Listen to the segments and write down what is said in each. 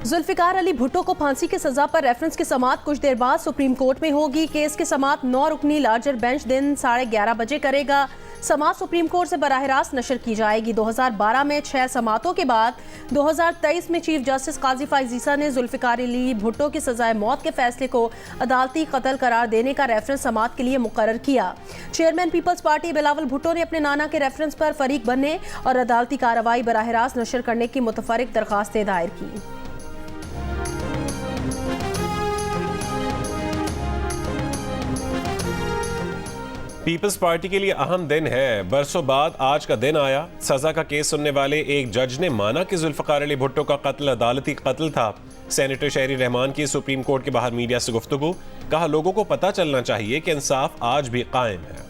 जुल्फिकार अली भुट्टो को फांसी की सजा पर रेफरेंस की समाअत कुछ देर बाद सुप्रीम कोर्ट में होगी। केस की समाअत 9 रुकनी लार्जर बेंच दिन 11:30 बजे करेगा। समाअत सुप्रीम कोर्ट से बराह रास्त नशर की जाएगी। 2012 में 6 समाअतों के बाद 2023 में चीफ जस्टिस काजी फाइजीसा ने जुल्फिकार अली भुट्टो की सजाए मौत के फैसले को अदालती कत्ल करार देने का रेफरेंस समाअत के लिए मुकर्रर किया। चेयरमैन पीपल्स पार्टी बिलावल भुट्टो ने अपने नाना के रेफरेंस पर फरीक बनने और अदालती कार्रवाई बराह रास्त नशर करने की मुतफर्रिक दरखास्तें दायर की। पीपल्स पार्टी के लिए अहम दिन है। बरसों बाद आज का दिन आया। सजा का केस सुनने वाले एक जज ने माना कि जुल्फिकार अली भुट्टो का कत्ल अदालती कत्ल था। सेनेटर शहरी रहमान की सुप्रीम कोर्ट के बाहर मीडिया से गुफ्तगू, कहा लोगों को पता चलना चाहिए कि इंसाफ आज भी कायम है।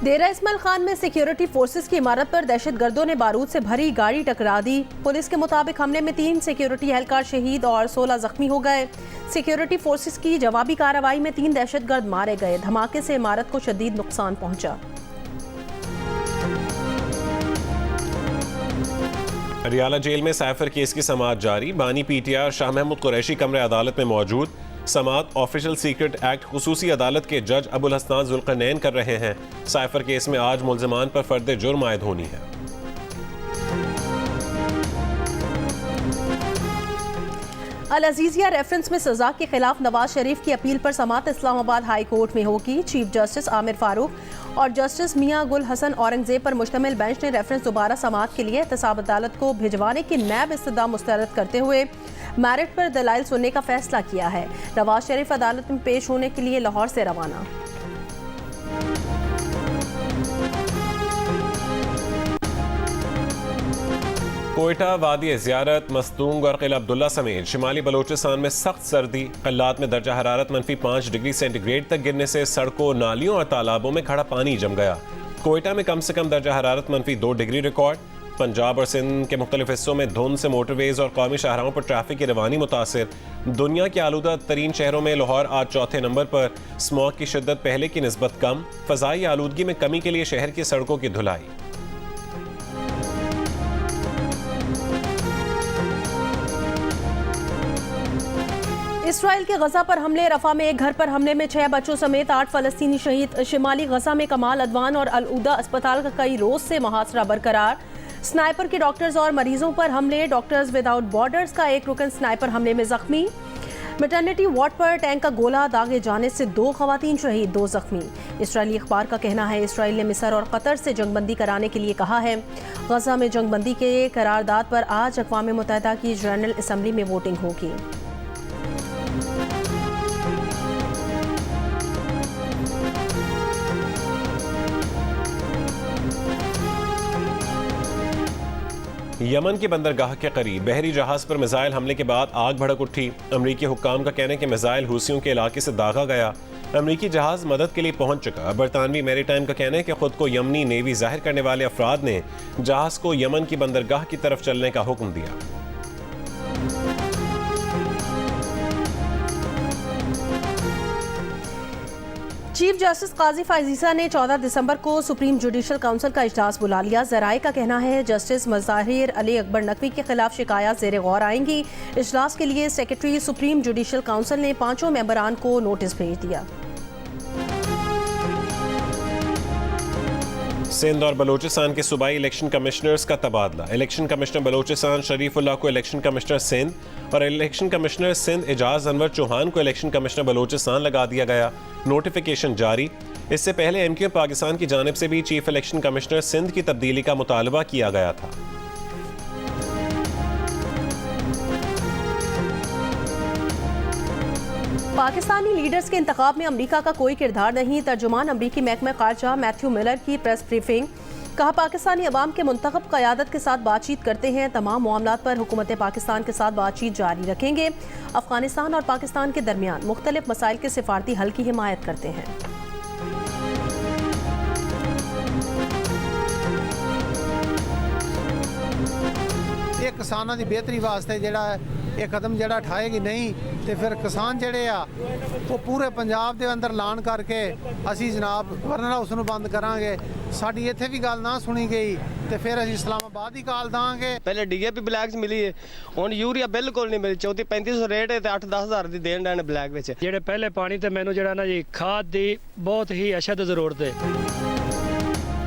डेरा इस्माइल खान में सिक्योरिटी फोर्सेस की इमारत पर दहशतगर्दों ने बारूद से भरी गाड़ी टकरा दी। पुलिस के मुताबिक हमले में 3 सिक्योरिटी एहलकार शहीद और 16 जख्मी हो गए। सिक्योरिटी फोर्सेस की जवाबी कार्रवाई में 3 दहशतगर्द मारे गए। धमाके से इमारत को शदीद नुकसान पहुंचा। रियाला जेल में साइफर केस की समाअत जारी। बानी पीटीआर शाह महमूद कुरैशी कमरे अदालत में मौजूद। समाअत ऑफिशियल सीक्रेट एक्ट खुसूसी अदालत के जज अबुल हसनान जुल्करनैन कर रहे हैं। साइफर केस में आज मुल्ज़िमान पर फर्द जुर्म आयद होनी है। अल अजीजिया रेफरेंस में सजा के खिलाफ नवाज शरीफ की अपील पर समाअत इस्लामाबाद हाई कोर्ट में होगी। चीफ जस्टिस आमिर फारूक और जस्टिस मियां गुल हसन औरंगजेब पर मुश्तमिल बेंच ने रेफरेंस दोबारा समाअत के लिए एहतसाब अदालत को भिजवाने की नैब इस्तदा मुस्तरद करते हुए मैरिट पर दलाइल सुनने का फैसला किया है। नवाज शरीफ अदालत में पेश होने के लिए लाहौर से रवाना। कोयटा, वादी ज़ियारत, मस्तूंग और किला अब्दुल्ला समेत शिमाली बलोचिस्तान में सख्त सर्दी। कल्लात में दर्जा हरारत -5 डिग्री सेंटीग्रेड तक गिरने से सड़कों, नालियों और तालाबों में खड़ा पानी जम गया। कोयटा में कम से कम दर्जा हरारत -2 डिग्री रिकॉर्ड। पंजाब और सिंध के मुख्तलिफ हिस्सों में धुंध से मोटरवेज और कौमी शाहराहों पर ट्रैफिक की रवानी मुतासिर। दुनिया के आलूदा तरीन शहरों में लाहौर आज चौथे नंबर पर। स्मॉग की शिद्दत पहले की निस्बत कम। फ़ज़ाई आलूदगी में कमी के लिए शहर की सड़कों की धुलाई। इसराइल के गजा पर हमले। रफा में एक घर पर हमले में 6 बच्चों समेत 8 फलस्तीनी शहीद। शिमाली गजा में कमाल अदवान और अल उदा अस्पताल का कई रोज से मुहासरा बरकरार। स्नाइपर के डॉक्टर्स और मरीजों पर हमले। डॉक्टर्स विदाउट बॉर्डर्स का एक रुकन स्नाइपर हमले में जख्मी। मैटरनिटी वार्ड पर टैंक का गोला दागे जाने से 2 खवातीन शहीद, 2 जख्मी। इसराइली अखबार का कहना है इसराइल ने मिस्र और कतर से जंगबंदी कराने के लिए कहा है। गजा में जंगबंदी के करारदाद पर आज अक़वाम मुत्तहिदा की जनरल असम्बली में वोटिंग होगी। यमन के बंदरगाह के करीब बहरी जहाज पर मिसाइल हमले के बाद आग भड़क उठी। अमरीकी हुक्काम का कहना है कि मिसाइल हूसियों के इलाके से दागा गया। अमरीकी जहाज मदद के लिए पहुंच चुका। बरतानवी मैरीटाइम का कहना है कि खुद को यमनी नेवी जाहिर करने वाले अफराद ने जहाज को यमन की बंदरगाह की तरफ चलने का हुक्म दिया। चीफ जस्टिस काजी फाइजीसा ने 14 दिसंबर को सुप्रीम जुडिशल काउंसिल का इजलास बुला लिया। ज़राए का कहना है जस्टिस मज़ाहिर अली अकबर नकवी के खिलाफ शिकायत ज़ेर गौर आएंगी। इजलास के लिए सेक्रेटरी सुप्रीम जुडिशल काउंसिल ने 5 मेंबरान को नोटिस भेज दिया। सिंध और बलोचिस्तान के सूबाई इलेक्शन कमिश्नर्स का तबादला। इलेक्शन कमिश्नर बलोचिस्तान शरीफुल्लाह को इलेक्शन कमिश्नर सिंध और इलेक्शन कमिश्नर सिंध एजाज अनवर चौहान को इलेक्शन कमिश्नर बलोचिस्तान लगा दिया गया। नोटिफिकेशन जारी। इससे पहले एमक्यू पाकिस्तान की जानिब से भी चीफ इलेक्शन कमिश्नर सिंध की तब्दीली का मुतालबा किया गया था। पाकिस्तानी लीडर्स के इंतखाब में अमरीका का कोई किरदार नहीं। तर्जुमान अमरीकी महकमा खारजा मैथ्यू मिलर की प्रेस ब्रीफिंग। कहा पाकिस्तानी अवाम के मुंतखब क़यादत के साथ बातचीत करते हैं। तमाम मामलात पर हुकूमत पाकिस्तान के साथ बातचीत जारी रखेंगे। अफगानिस्तान और पाकिस्तान के दरमियान मुख्तलिफ मसाइल के सिफारती हल की हिमायत करते हैं। किसानों की बेहतरी वास्ते जिहड़ा ये कदम जिहड़ा उठाएगी नहीं ਤੇ ਫਿਰ ਕਿਸਾਨ ਜਿਹੜੇ ਆ ਉਹ ਪੂਰੇ ਪੰਜਾਬ ਦੇ ਅੰਦਰ ਐਲਾਨ ਕਰਕੇ ਅਸੀਂ ਜਨਾਬ ਗਵਰਨਰ ਹਾਊਸ ਨੂੰ ਬੰਦ ਕਰਾਂਗੇ। ਸਾਡੀ ਇੱਥੇ ਵੀ ਗੱਲ ਨਾ ਸੁਣੀ ਗਈ ਤੇ ਫਿਰ ਅਸੀਂ ਇਸਲਾਮਾਬਾਦ ਹੀ ਕਾਲ ਦਾਂਗੇ। पहले डीएपी ब्लैक च मिली है, हुण यूरिया बिल्कुल नहीं मिली। 34-3500 रेट है ते 8-10 हज़ार दी देन डैन ब्लैक विच। ਜਿਹੜੇ ਪਹਿਲੇ ਪਾਣੀ ਤੇ ਮੈਨੂੰ ਜਿਹੜਾ ਨਾ ਜੀ ਖਾਦ ਦੀ ਬਹੁਤ ਹੀ ਅਸ਼ਦ ਜ਼ਰੂਰਤ ਹੈ।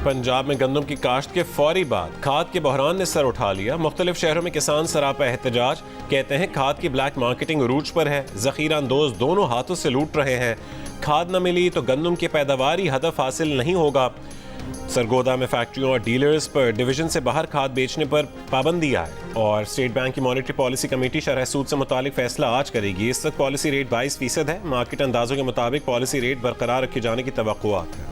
पंजाब में गंदम की काश्त के फौरी बाद खाद के बहरान ने सर उठा लिया। मुख्तलिफ शहरों में किसान सरापा एहतजाज, कहते हैं खाद की ब्लैक मार्केटिंग अरूज पर है, जखीरा अंदोज दोनों हाथों से लूट रहे हैं। खाद न मिली तो गंदम की पैदावार ही हदफ हासिल नहीं होगा। सरगोदा में फैक्ट्रियों और डीलर्स पर डिवीजन से बाहर खाद बेचने पर पाबंदी आए। और स्टेट बैंक की मॉनेटरी पॉलिसी कमेटी शरह सूद से मुतालिक फैसला आज करेगी। इस वक्त पॉलिसी रेट 22% है। मार्केट अंदाजों के मुताबिक पॉलिसी रेट बरकरार रखे जाने की तवक्कुआत है।